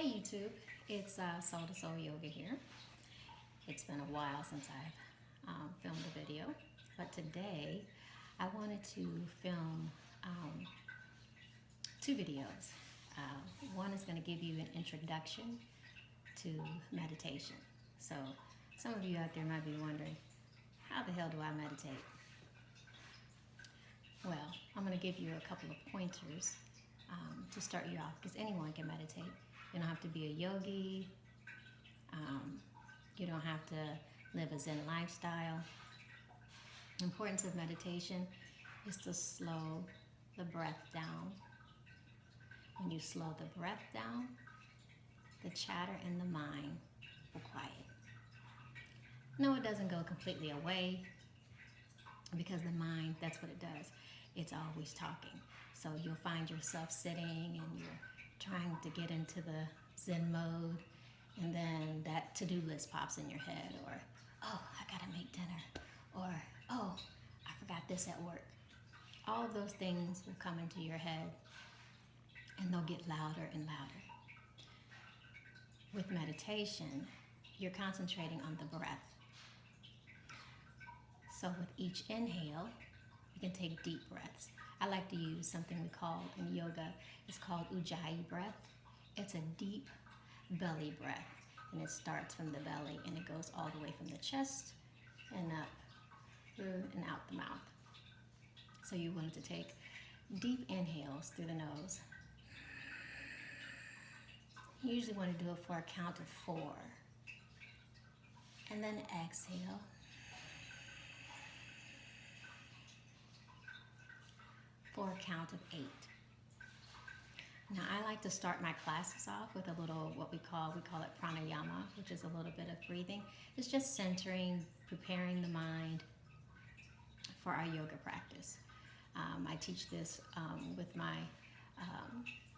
Hey YouTube, it's Soul to Soul Yoga here. It's been a while since I've filmed a video, but today I wanted to film two videos. One is going to give you an introduction to meditation. So some of you out there might be wondering, how the hell do I meditate? Well, I'm going to give you a couple of pointers to start you off, because anyone can meditate. You don't have to be a yogi. You don't have to live a Zen lifestyle. The importance of meditation is to slow the breath down. When you slow the breath down, the chatter in the mind will quiet. No, it doesn't go completely away, because the mind, that's what it does. It's always talking. So you'll find yourself sitting and you're trying to get into the Zen mode, and then that to-do list pops in your head, or, oh, I gotta make dinner, or, oh, I forgot this at work. All of those things will come into your head, and they'll get louder and louder. With meditation, you're concentrating on the breath. So with each inhale, you can take deep breaths. I like to use something we call in yoga, it's called Ujjayi breath. It's a deep belly breath, and it starts from the belly and it goes all the way from the chest and up through and out the mouth. So you want to take deep inhales through the nose. You usually want to do it for a count of 4. And then exhale. For a count of 8. Now I like to start my classes off with a little, we call it pranayama, which is a little bit of breathing. It's just centering, preparing the mind for our yoga practice. I teach this with my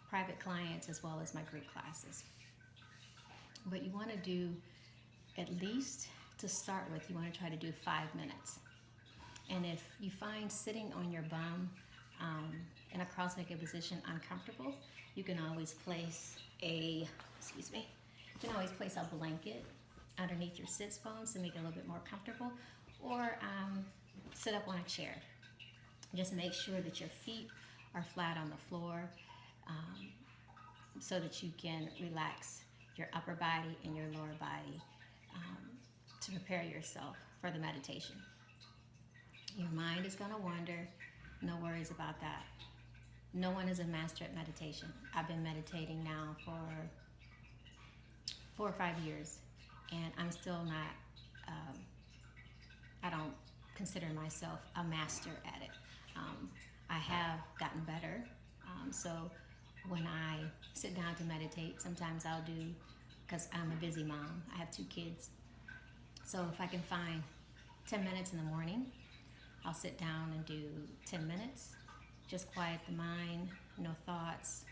private clients as well as my group classes. But you want to do, at least to start with, you want to try to do 5 minutes. And if you find sitting on your bum in a cross-legged position uncomfortable, you can always place a blanket underneath your sits bones to make it a little bit more comfortable, or sit up on a chair. Just make sure that your feet are flat on the floor, so that you can relax your upper body and your lower body to prepare yourself for the meditation. Your mind is going to wander. No worries about that. No one is a master at meditation. I've been meditating now for 4 or 5 years, and I'm still not, I don't consider myself a master at it. I have gotten better. So when I sit down to meditate, sometimes I'll do, because I'm a busy mom, I have 2 kids. So if I can find 10 minutes in the morning, I'll sit down and do 10 minutes, just quiet the mind, no thoughts,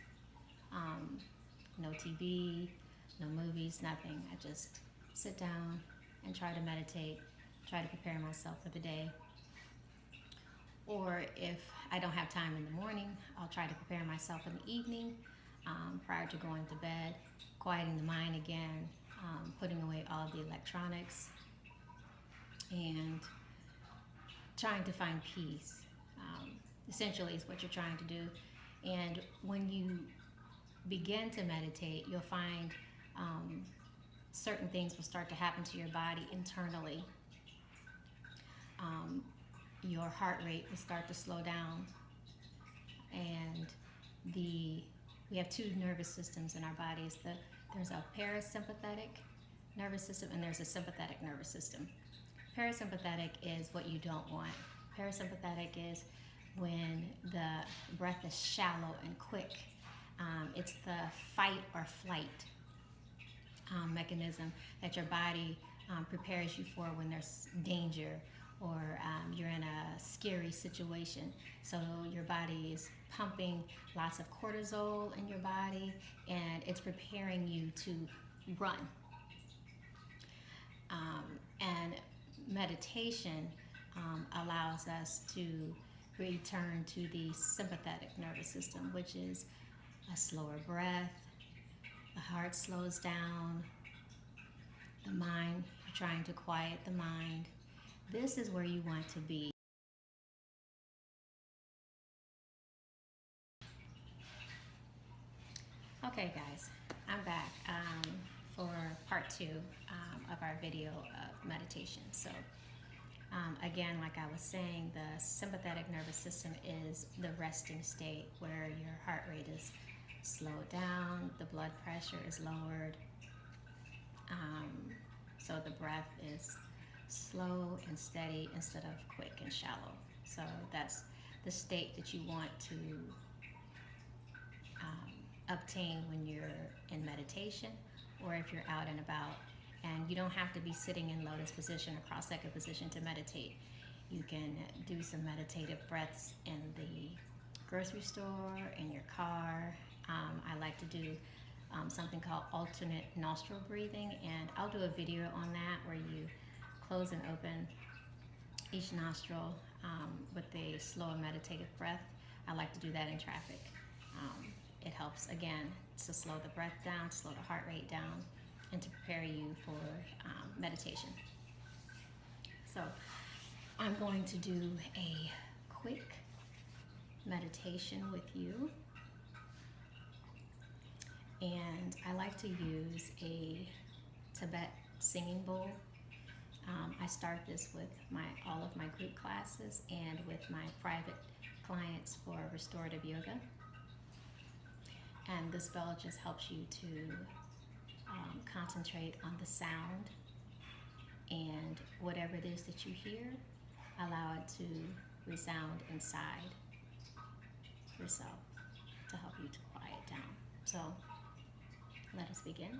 no TV, no movies, nothing. I just sit down and try to meditate, try to prepare myself for the day. Or if I don't have time in the morning, I'll try to prepare myself in the evening, prior to going to bed, quieting the mind again, putting away all the electronics, and trying to find peace. Essentially is what you're trying to do. And when you begin to meditate, you'll find certain things will start to happen to your body internally. Your heart rate will start to slow down, and we have 2 nervous systems in our bodies. There's a parasympathetic nervous system and there's a sympathetic nervous system. Parasympathetic is what you don't want. Parasympathetic is when the breath is shallow and quick. It's the fight or flight mechanism that your body prepares you for when there's danger, or you're in a scary situation. So your body is pumping lots of cortisol in your body, and it's preparing you to run. And meditation allows us to return to the sympathetic nervous system, which is a slower breath, a heart slows down. The mind, you're trying to quiet the mind. This is where you want to be. Okay, guys, I'm back for part 2 of our video of meditation. So, again, like I was saying, the sympathetic nervous system is the resting state where your heart rate is slowed down, the blood pressure is lowered, so the breath is slow and steady instead of quick and shallow. So that's the state that you want to obtain when you're in meditation, or if you're out and about. And you don't have to be sitting in lotus position or cross-legged position to meditate. You can do some meditative breaths in the grocery store, in your car. I like to do something called alternate nostril breathing, and I'll do a video on that where you close and open each nostril with a slow and meditative breath. I like to do that in traffic. It helps, again, to slow the breath down, slow the heart rate down, and to prepare you for meditation. So I'm going to do a quick meditation with you. And I like to use a Tibet singing bowl. I start this with all of my group classes and with my private clients for restorative yoga. And this bell just helps you to concentrate on the sound, and whatever it is that you hear, allow it to resound inside yourself to help you to quiet down. So let us begin.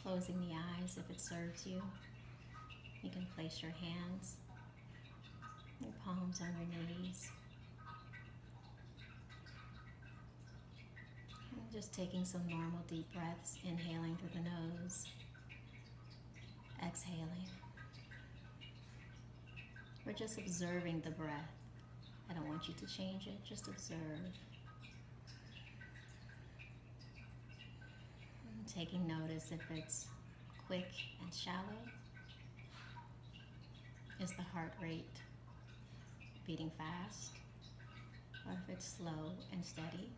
Closing the eyes if it serves you. You can place your hands, your palms on your knees. And just taking some normal deep breaths, inhaling through the nose, exhaling. We're just observing the breath. I don't want you to change it, just observe. Taking notice if it's quick and shallow. Is the heart rate beating fast? Or if it's slow and steady?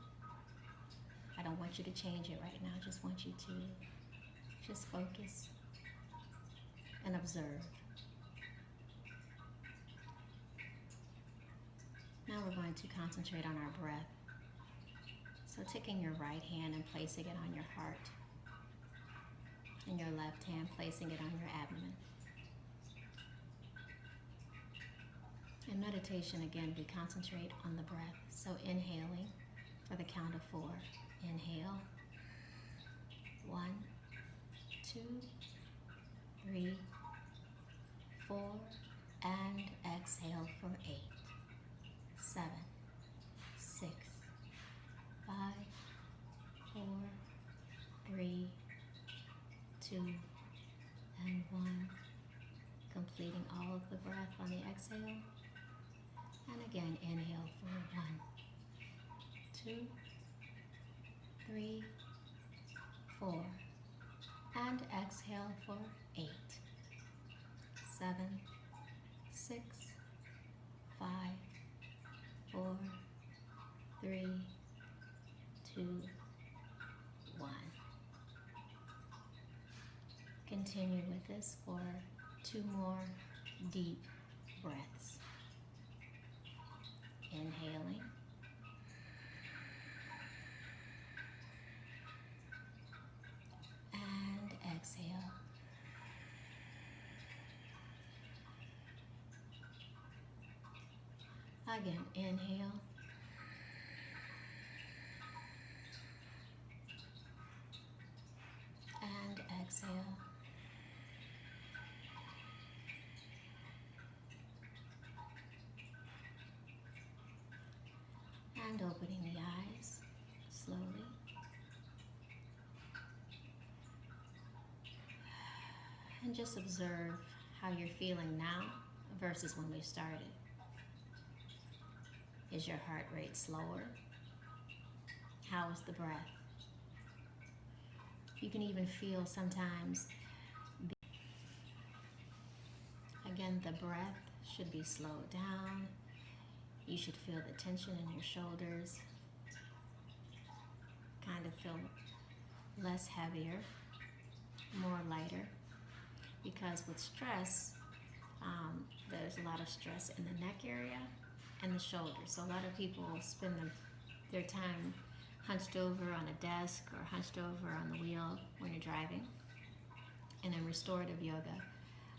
I don't want you to change it right now. I just want you to just focus and observe. Now we're going to concentrate on our breath. So taking your right hand and placing it on your heart, and your left hand placing it on your abdomen. In meditation, again, we concentrate on the breath. So inhaling for the count of 4. Inhale. 1, 2, 3, 4, and exhale for 8, 7, 6, 5, 4, 3, 2, and 1. Completing all of the breath on the exhale. And again, inhale for 1, 2, 3, 4. And exhale for 8, 7, 6, 5, 4, 3, 2, 1. Continue with this for 2 more deep breaths. Again, inhale. And exhale. And opening the eyes slowly. And just observe how you're feeling now versus when we started. Is your heart rate slower? How is the breath? You can even feel sometimes, again, the breath should be slowed down. You should feel the tension in your shoulders. Kind of feel less heavier, more lighter. Because with stress, there's a lot of stress in the neck area and the shoulders. So a lot of people spend their time hunched over on a desk or hunched over on the wheel when you're driving. And in restorative yoga,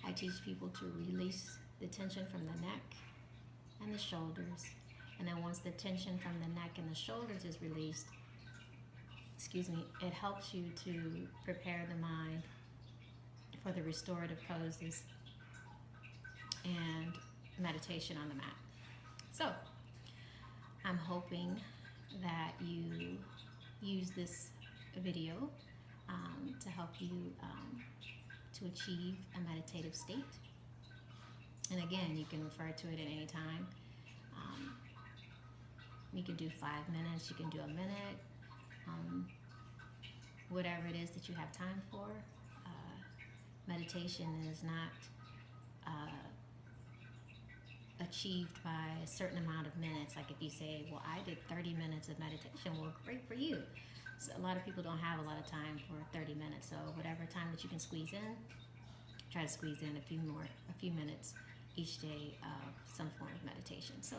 I teach people to release the tension from the neck and the shoulders. And then once the tension from the neck and the shoulders is released, it helps you to prepare the mind for the restorative poses and meditation on the mat. So, I'm hoping that you use this video to help you to achieve a meditative state. And again, you can refer to it at any time. You can do 5 minutes, you can do a minute, whatever it is that you have time for. Meditation is not achieved by a certain amount of minutes. Like if you say, well, I did 30 minutes of meditation, well, great for you. So a lot of people don't have a lot of time for 30 minutes. So whatever time that you can squeeze in, try to squeeze in a few minutes each day of some form of meditation. So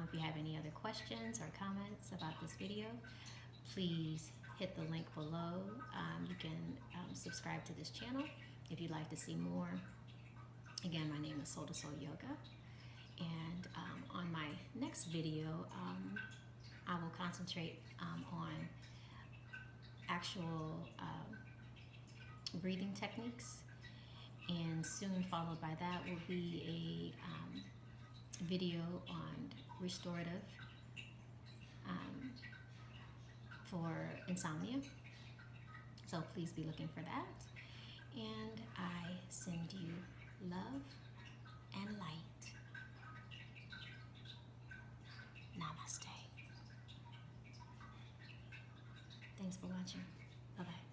if you have any other questions or comments about this video, please hit the link below. You can subscribe to this channel if you'd like to see more. Again, my name is Soul to Soul Yoga. And on my next video, I will concentrate on actual breathing techniques. And soon followed by that will be a video on restorative for insomnia. So please be looking for that. And I send you love and light. Namaste. Thanks for watching. Bye-bye.